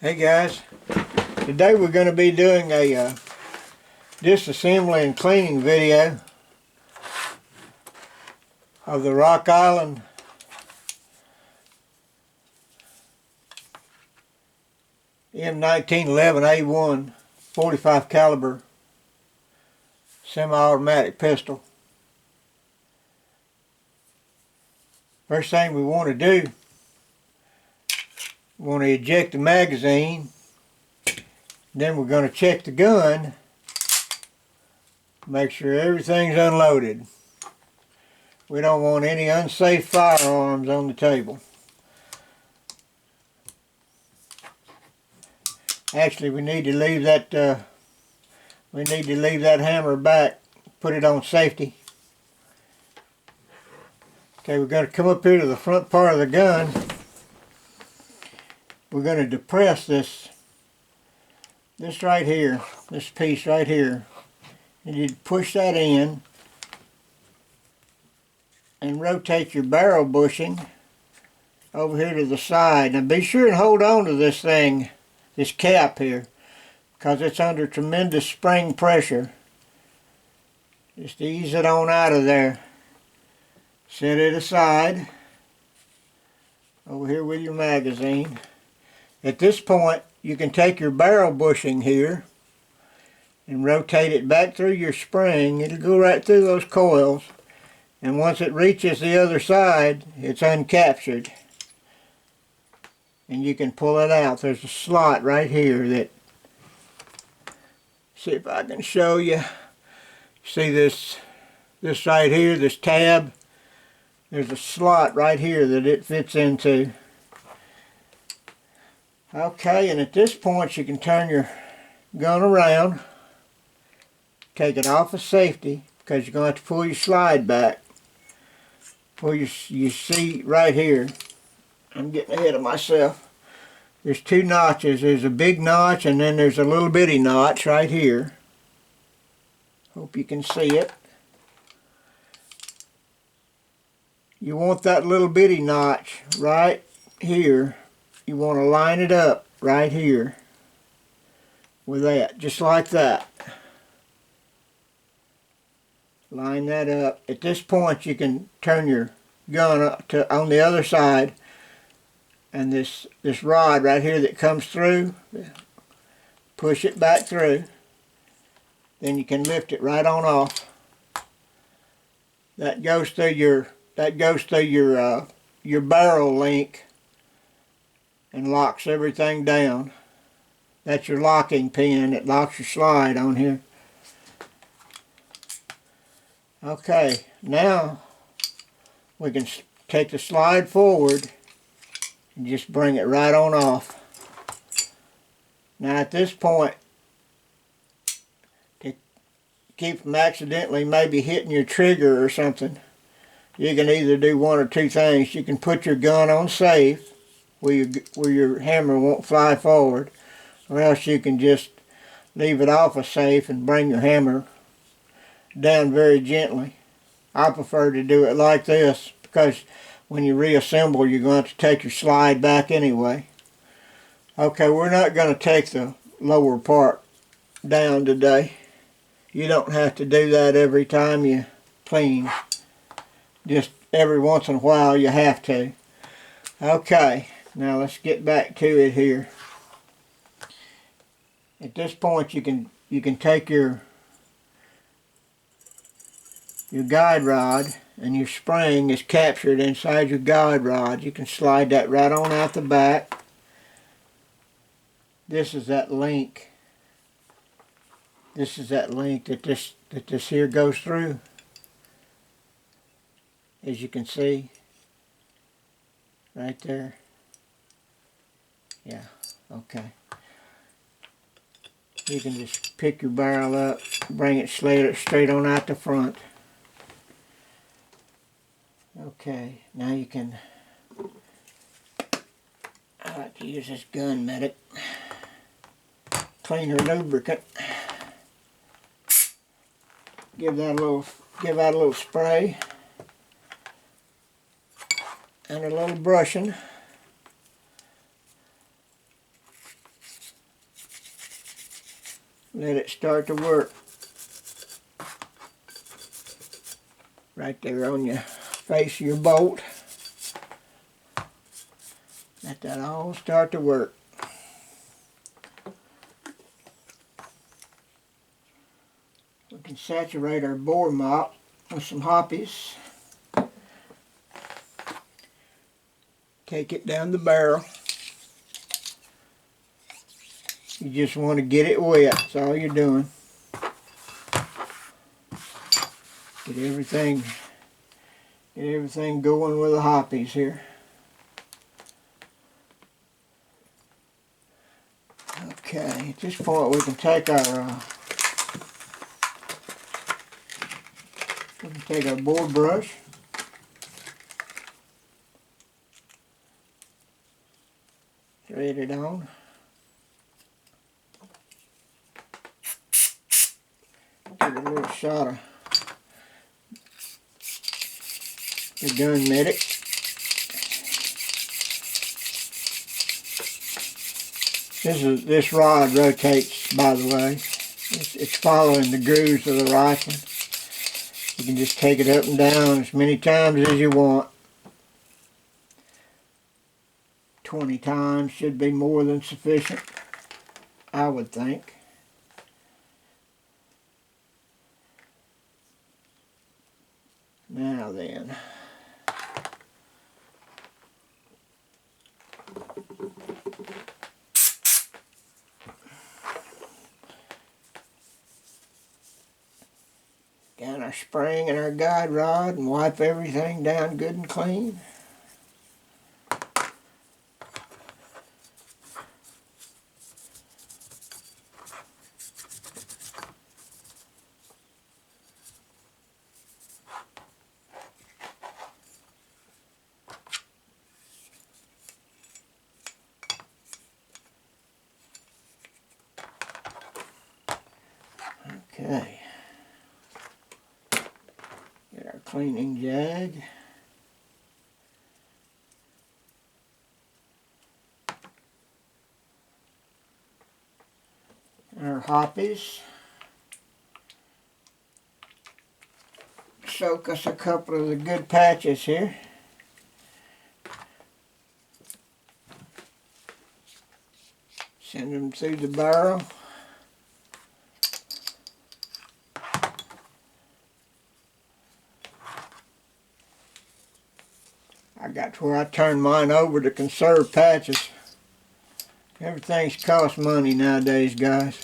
Hey guys, today we're going to be doing a disassembly and cleaning video of the Rock Island M1911A1 .45 caliber semi-automatic pistol. First thing we want to do, we want to eject the magazine. Then we're going to check the gun, make sure everything's unloaded. We don't want any unsafe firearms on the table. Actually, we need to leave that hammer back, put it on safety. Okay, we're going to come up here to the front part of the gun. We're going to depress this right here, this piece right here. And you push that in and rotate your barrel bushing over here to the side. Now be sure and hold on to this thing, this cap here, because it's under tremendous spring pressure. Just ease it on out of there. Set it aside over here with your magazine. At this point, you can take your barrel bushing here and rotate it back through your spring. It'll go right through those coils, and once it reaches the other side, it's uncaptured and you can pull it out. There's a slot right here that, see if I can show you. See this right here, this tab? There's a slot right here that it fits into. Okay, and at this point you can turn your gun around, take it off of safety, because you're going to have to pull your slide back. Pull you see right here, I'm getting ahead of myself. There's two notches. There's a big notch and then there's a little bitty notch right here. Hope you can see it. You want that little bitty notch right here. You want to line it up right here with that, just like that. Line that up. At this point you can turn your gun up to on the other side, and this rod right here that comes through, push it back through. Then you can lift it right on off. That goes through your barrel link and locks everything down. That's your locking pin that locks your slide on here. Okay, now we can take the slide forward and just bring it right on off. Now at this point, to keep from accidentally maybe hitting your trigger or something, you can either do one or two things. You can put your gun on safe where your hammer won't fly forward, or else you can just leave it off of safe and bring your hammer down very gently. I prefer to do it like this because when you reassemble you're going to have to take your slide back anyway. Okay, we're not going to take the lower part down today. You don't have to do that every time you clean. Just every once in a while you have to. Okay, now let's get back to it here. At this point you can take your guide rod, and your spring is captured inside your guide rod. You can slide that right on out the back. This is that link. This is that link that this here goes through. As you can see, right there. Yeah, okay. You can just pick your barrel up, bring it straight on out the front. Okay, now you can, I like to use this gun medic cleaner lubricant. Give out a little spray and a little brushing. Let it start to work. Right there on your face of your bolt. Let that all start to work. We can saturate our bore mop with some hoppies. Take it down the barrel. You just want to get it wet. That's all you're doing. Get everything going with the hoppies here. Okay, at this point we can take our board brush. Thread it on. Give it a little shot of the gun medic. This rod rotates, by the way. It's following the grooves of the rifle. You can just take it up and down as many times as you want. 20 times should be more than sufficient, I would think. Now then. Down our spring and our guide rod and wipe everything down good and clean. Okay. Get our cleaning jag. Our hoppies. Soak us a couple of the good patches here. Send them through the barrel. I got to where I turn mine over to conserve patches. Everything's cost money nowadays, guys.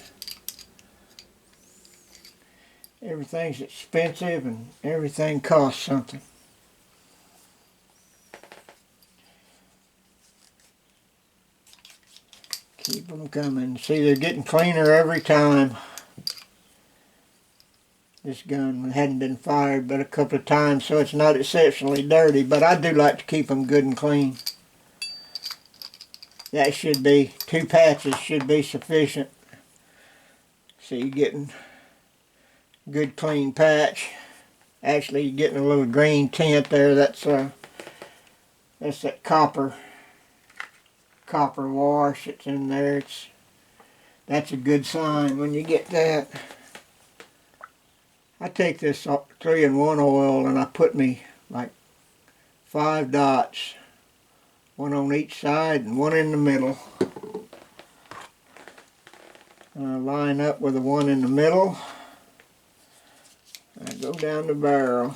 Everything's expensive and everything costs something. Keep them coming. See, they're getting cleaner every time. This gun hadn't been fired but a couple of times, so it's not exceptionally dirty, but I do like to keep them good and clean. That should be, 2 patches should be sufficient. So you're getting good clean patch. Actually, you're getting a little green tint there. That's that copper wash that's in there. That's a good sign when you get that. I take this 3-in-1 oil and I put me like 5 dots, 1 on each side and 1 in the middle. And I line up with the 1 in the middle. I go down the barrel.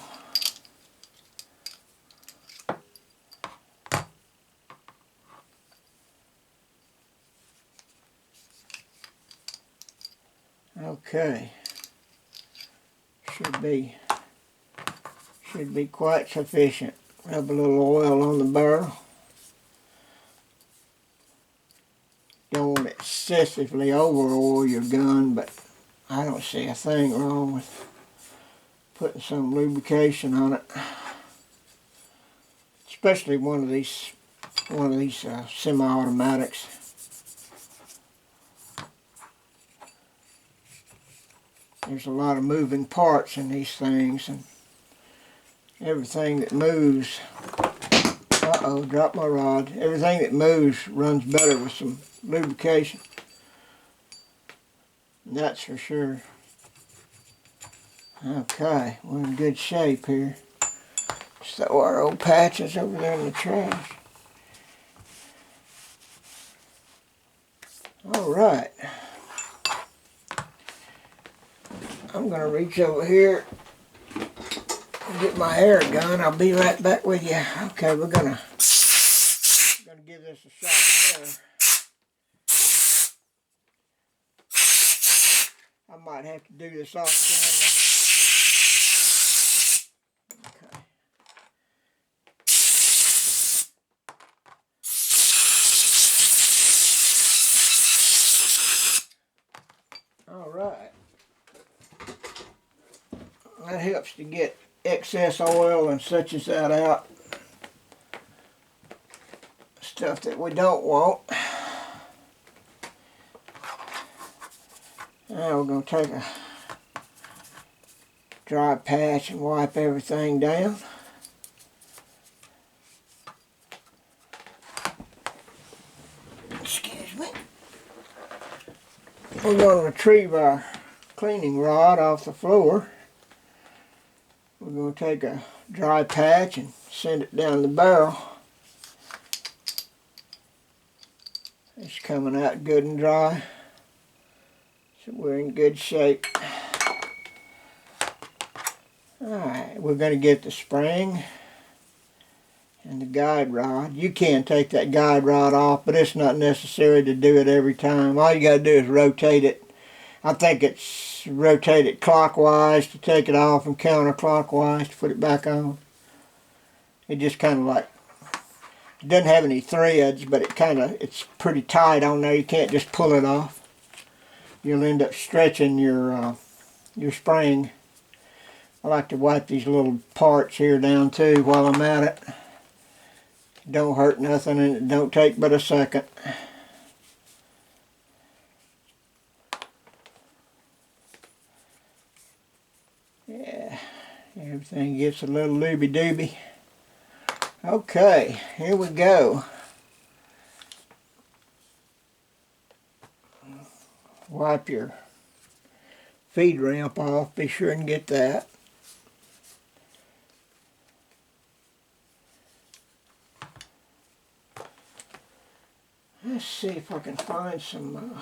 Okay. Should be quite sufficient. Rub a little oil on the barrel. Don't want to excessively over oil your gun, but I don't see a thing wrong with putting some lubrication on it. Especially one of these semi-automatics. There's a lot of moving parts in these things, and everything that moves, dropped my rod. Everything that moves runs better with some lubrication. That's for sure. Okay, we're in good shape here. Just throw our old patches over there in the trash. Alright. I'm going to reach over here and get my hair gun. I'll be right back with you. Okay, we're going to give this a shot there. I might have to do this off camera. Okay. Alright. That helps to get excess oil and such as that out. Stuff that we don't want. Now we're going to take a dry patch and wipe everything down. Excuse me. We're going to retrieve our cleaning rod off the floor. We're going to take a dry patch and send it down the barrel. It's coming out good and dry. So we're in good shape. Alright, we're going to get the spring and the guide rod. You can take that guide rod off, but it's not necessary to do it every time. All you got to do is rotate it. I think it's rotate it clockwise to take it off and counterclockwise to put it back on. It just kind of like, it doesn't have any threads, but it's pretty tight on there. You can't just pull it off. You'll end up stretching your spring. I like to wipe these little parts here down too while I'm at it. Don't hurt nothing, and it don't take but a second. Yeah, everything gets a little looby-dooby. Okay, here we go. Wipe your feed ramp off. Be sure and get that. Let's see if I can find some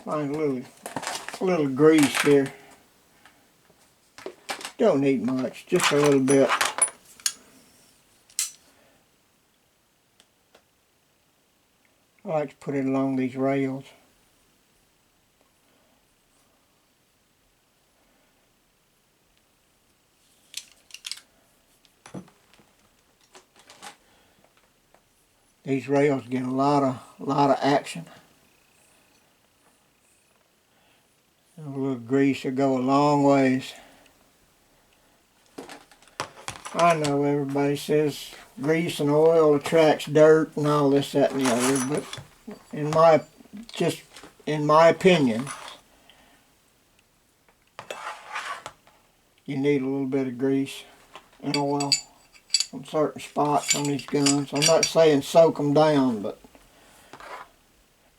find a little grease here. Don't need much, just a little bit. I like to put it along these rails. These rails get a lot of action. And a little grease will go a long ways. I know everybody says grease and oil attracts dirt and all this, that, and the other, but in my opinion, you need a little bit of grease and oil on certain spots on these guns. I'm not saying soak them down, but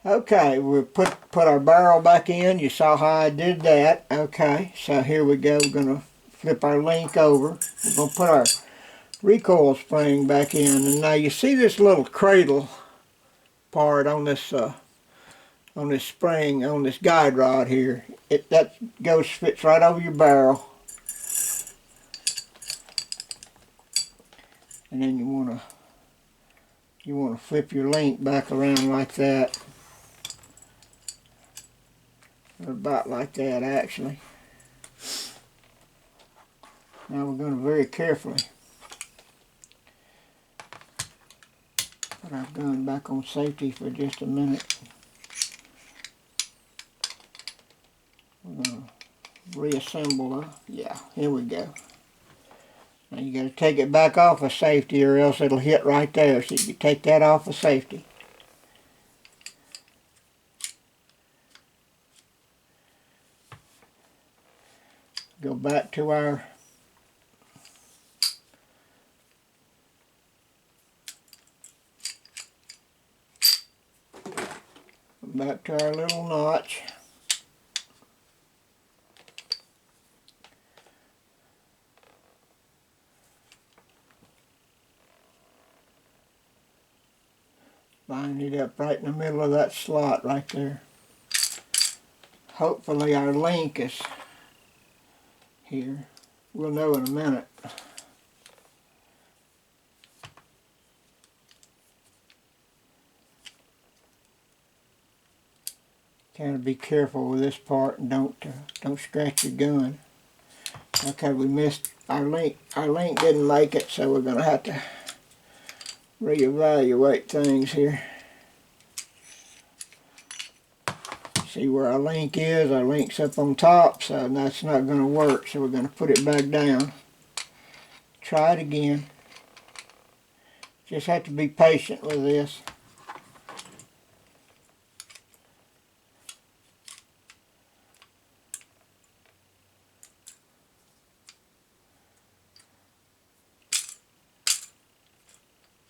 okay, we put our barrel back in. You saw how I did that. Okay, so here we go. We're going to flip our link over. We're going to put our recoil spring back in, and now you see this little cradle part on this spring on this guide rod here. That fits right over your barrel, and then you want to flip your link back around like that, or about like that actually. Now we're going to very carefully put our gun back on safety for just a minute. We're going to reassemble. Yeah, here we go. Now you got to take it back off of safety, or else it'll hit right there. So you take that off of safety. Go back to our Back to our little notch. Line it up right in the middle of that slot right there. Hopefully our link is here. We'll know in a minute. Kind of be careful with this part and don't scratch your gun. Okay, we missed our link. Our link didn't make it, so we're gonna have to reevaluate things here. See where our link is? Our link's up on top, so that's not gonna work. So we're gonna put it back down. Try it again. Just have to be patient with this.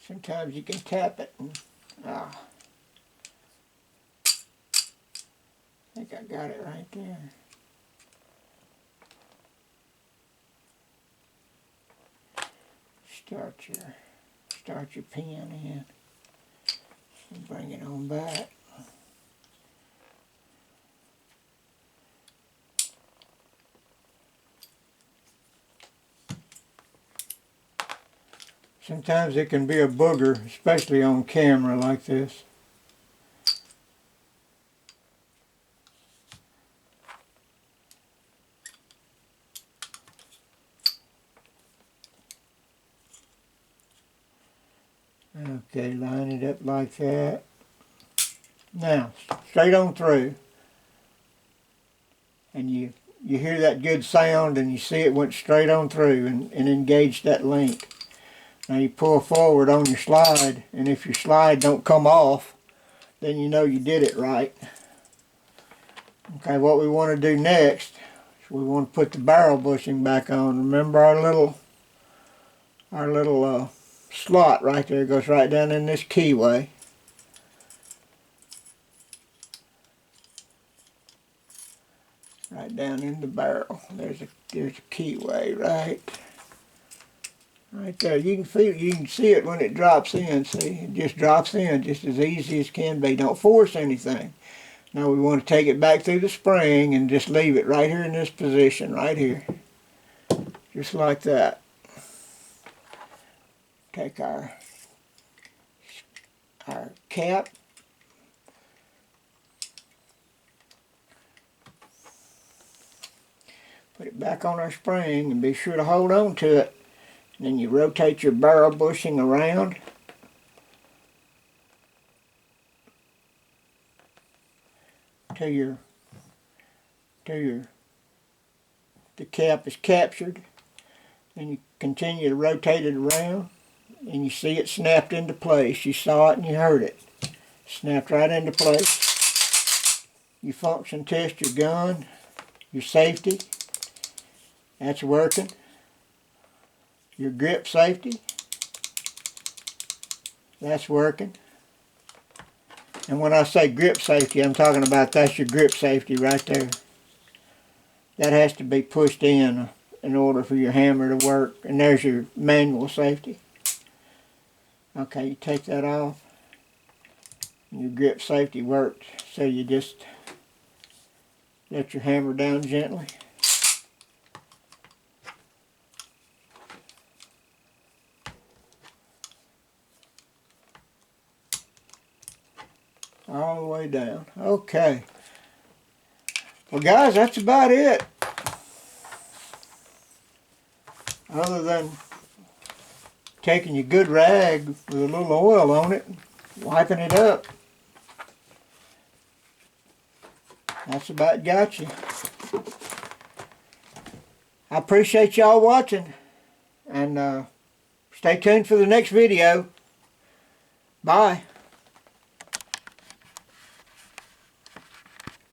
Sometimes you can tap it and, I think I got it right there. Start your pen in and bring it on back. Sometimes it can be a booger, especially on camera like this. Okay, line it up like that. Now, straight on through. And you hear that good sound and you see it went straight on through and engaged that link. Now you pull forward on your slide, and if your slide don't come off, then you know you did it right. Okay, what we want to do next is we want to put the barrel bushing back on. Remember our little slot right there goes right down in this keyway. Right down in the barrel. There's a keyway right there. You can feel, you can see it when it drops in. See, it just drops in just as easy as can be. Don't force anything. Now we want to take it back through the spring and just leave it right here in this position, right here, just like that. Take our cap, put it back on our spring and be sure to hold on to it. And then you rotate your barrel bushing around. Till the cap is captured. Then you continue to rotate it around and you see it snapped into place. You saw it and you heard it. Snapped right into place. You function test your gun, your safety. That's working. Your grip safety, that's working. And when I say grip safety, I'm talking about that's your grip safety right there. That has to be pushed in order for your hammer to work. And there's your manual safety. Okay, you take that off. And your grip safety worked. So you just let your hammer down gently. All the way down. Okay. Well, guys, that's about it. Other than taking your good rag with a little oil on it, wiping it up. That's about got you. I appreciate y'all watching. And stay tuned for the next video. Bye.